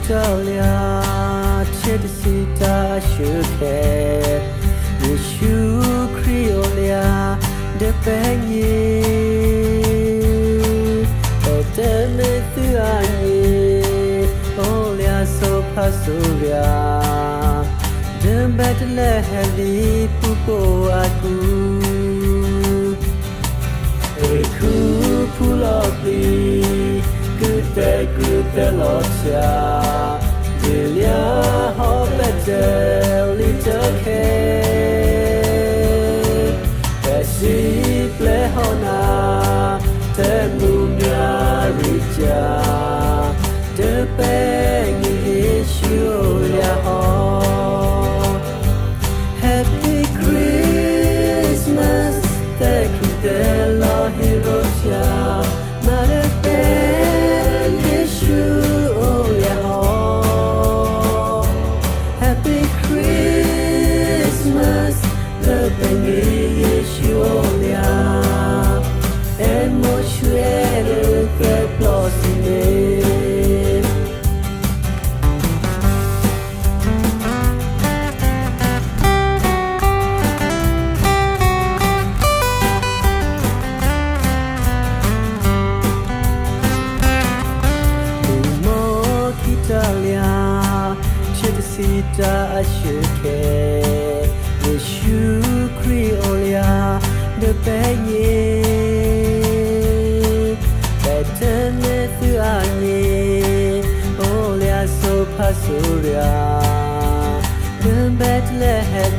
Italia, Chedisita, Shuke, Yeshu Creolia, the Penny, Etemethuani, Olia so Pasuria, the Battle Heli Pupo Aku, Eku Pulopi. Good Lordsia, Delia, Hobbit, little K. Bessie, Plehona, Temunia, Richa, the bang is Julia Hall. Happy Christmas, thank you, the Lord Hiroshia. Happy Christmas, the baby Yeshuolia, and Moshe the blossom. Italia, Chedisita, Shuke, Yeshu Creolia, the Penny, Betenethuani, Olia so Pasuria, the Bethlehem,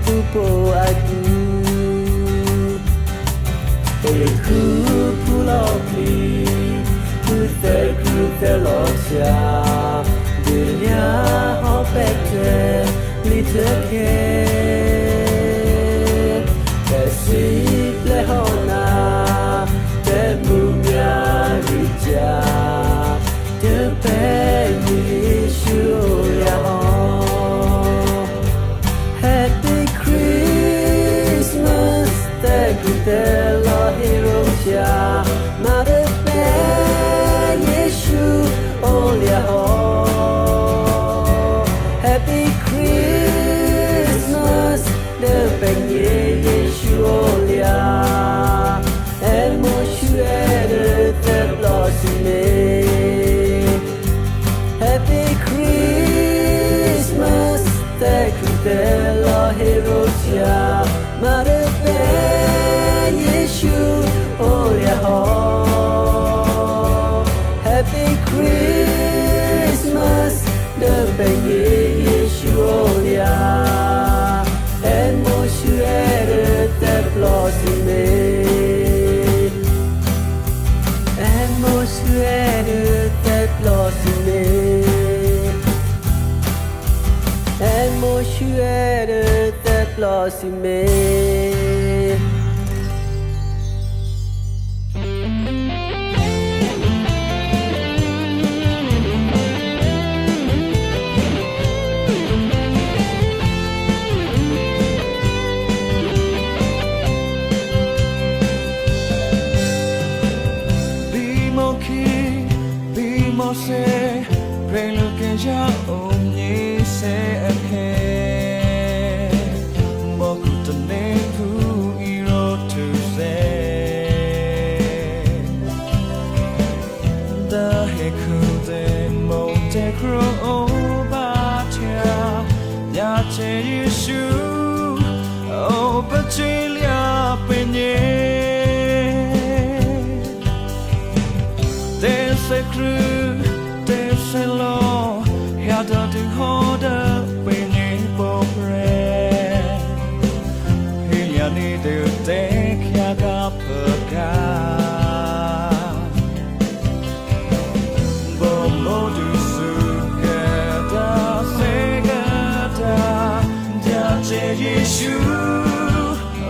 Pupo Aku, Eku Pulopi. The Lordsia, Delia, Hobbit, little K. Bessie, Plehona, Temunia, Richa, the baby Julia Hall. Happy Christmas, thank you, the Lord Hiroshia, Mother. Happy Christmas, the Penny Yeshuolia, and Moshe the blossom. Happy Christmas, thank you, the Lord Hiroshia, Mother Yeshuolia. Happy Christmas, the baby Yeshuolia, and Moshe the blossom, and Moshe the blossom, and Moshe the blossom. Say, pray look at your own, ye say, okay. Boku to name who you wrote to say. The heku de mote crow batia, yache yeshu, oh, bachilia penye. There's a crew. Hello, how do you hold up when you both pray? Here you need to take your cup of God. Bomo do sukada, segada, jaje Yeshu,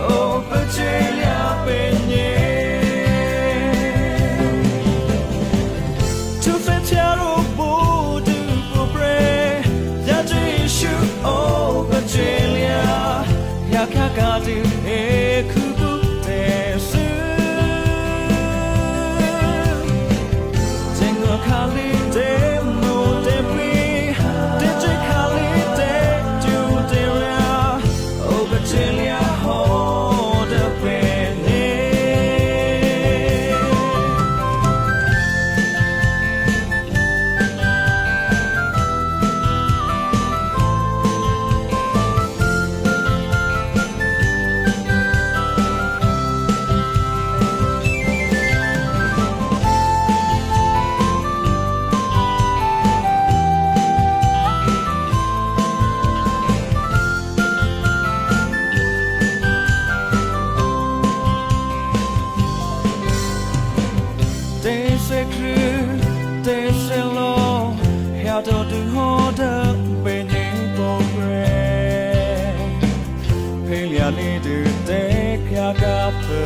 oh, bachelia penye. Pray. don't do harder when you progress. Failure need to take your gap to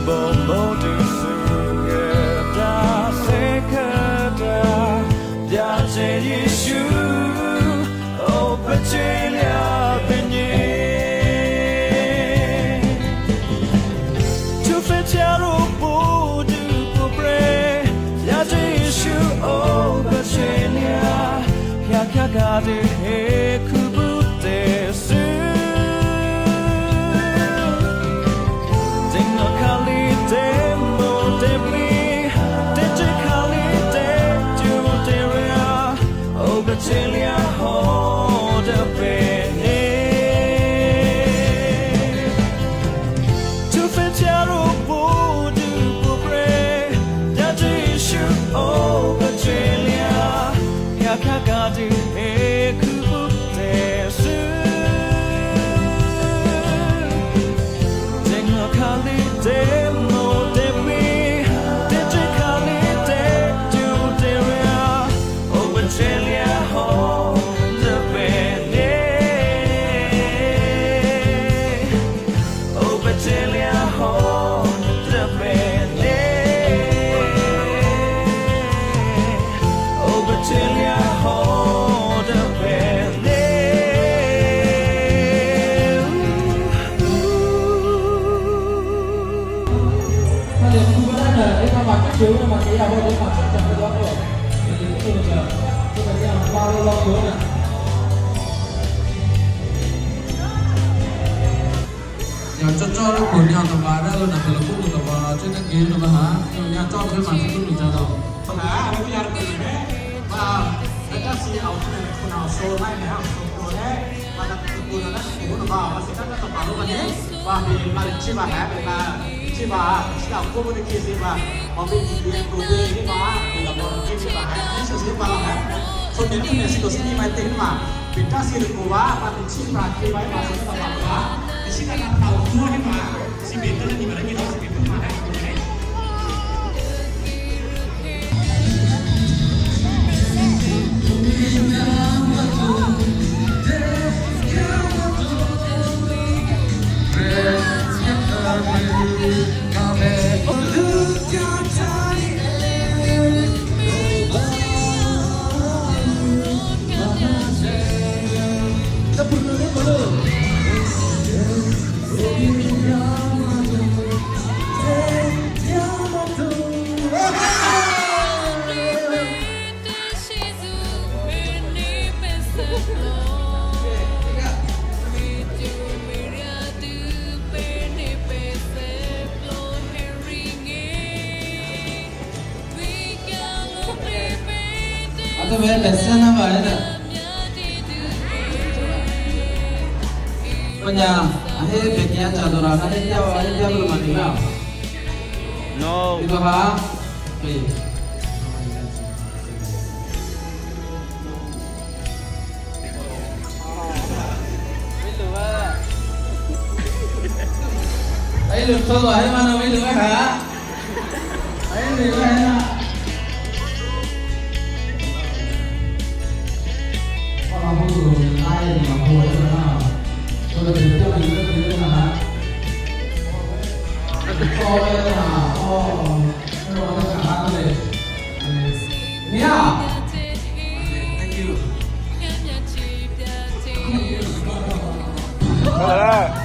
Bobo to sugar, second, just a issue. Oh, but Yakagade kubute su Dingo kali demo debli Digi kali de du deria Ogachilia hoda bene Tu fetiaro bodu pobre Yaji shu ogachilia Yakagade kubute su Dingo kali demo debli Digi kali de du deria Ogachilia hoda bene Ogachilia hoda bene Ogachilia hoda bene Để không có là để các bạn các chiếu mà cái áo để mặc trong cái đó rồi thì tôi bây giờ tôi phải làm bao lâu lo chiếu này nhà cho nó của nhà tàu lá đó là cái lúc tàu lá trên cái kia nó hả nhà cho cái mặt cái lúc nào đâu hả bây giờ cái này và cái các sĩ áo nàyคนเอาโซนไล่แล้วโซนđấy và đặt cái cuốn nó cũng nó vào và sẽ các tàu lá lúc này và thì mà chỉ mà hả vậy là chỉ mà chỉ là cô mới kia gì mà mà bên gì bên tôi đi cái mà thì là bọn kia chỉ mà hả chỉ là mà hảคนเดียวที่เนี่ยสิ่งที่นี่ไม่เต็มมาเป็นท่าสิ่งที่ว่ามันชิ้นมาที่ไว้มาสิ่งต่างๆว่าสิ่งที่เราเอาทั่วให้มาสิ่งเป็นต้นนี่มันได้ยินเราสิ่งเป็นมาได้ตรงไหนतो मेरे पैसे ना बारे ना पंजाब आहे बेकिया चादरा ना क्या वाले क्या बोल मानी ना No itu ha ai được thôi rồi mà nó mới được hả ai được rồi na không được ai mà hồi đó tôi là được cho mình cái hả coi là nó cả hai này nha thank you Hãy subscribe cho kênh Ghiền Mì Gõ để không bỏ lỡ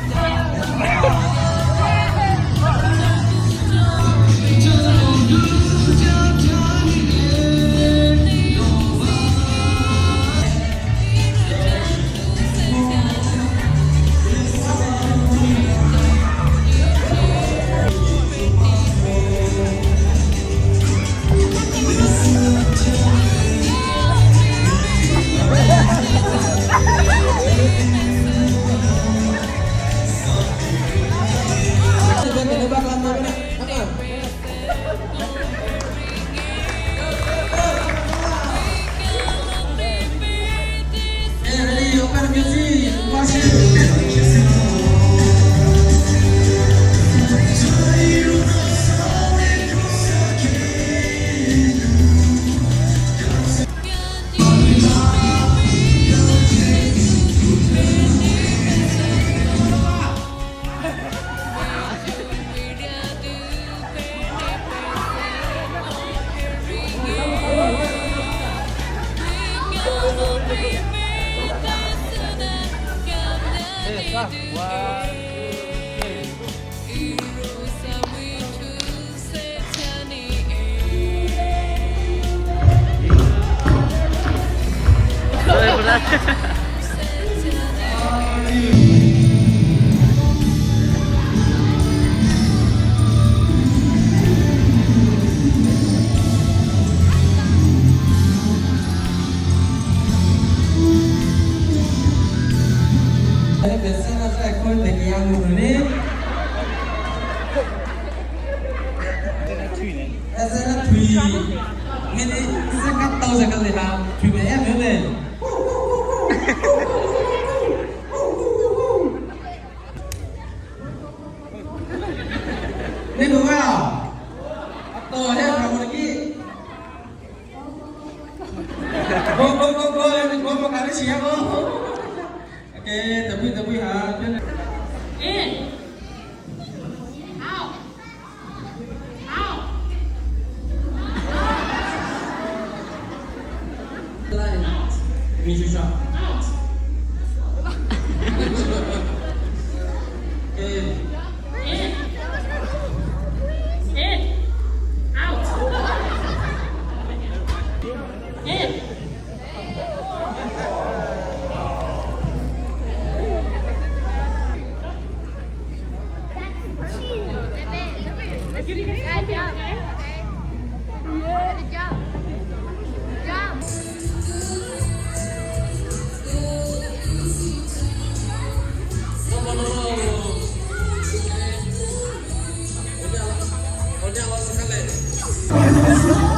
အဲ့ဒီစနာဆက်ခွင့်တကယ်လို့နေအဲ့စနာထွီမင်းစကတော့စကလေးဟာထွီမဲမဲမဲနေတော့တော့ဟဲ့ဘာလို့ကြီးဘောကလည်းရှိရဘောOkay, tapi ha. In. Out. Out. Miju shot. Out. Okay. In. In. Out. In. No.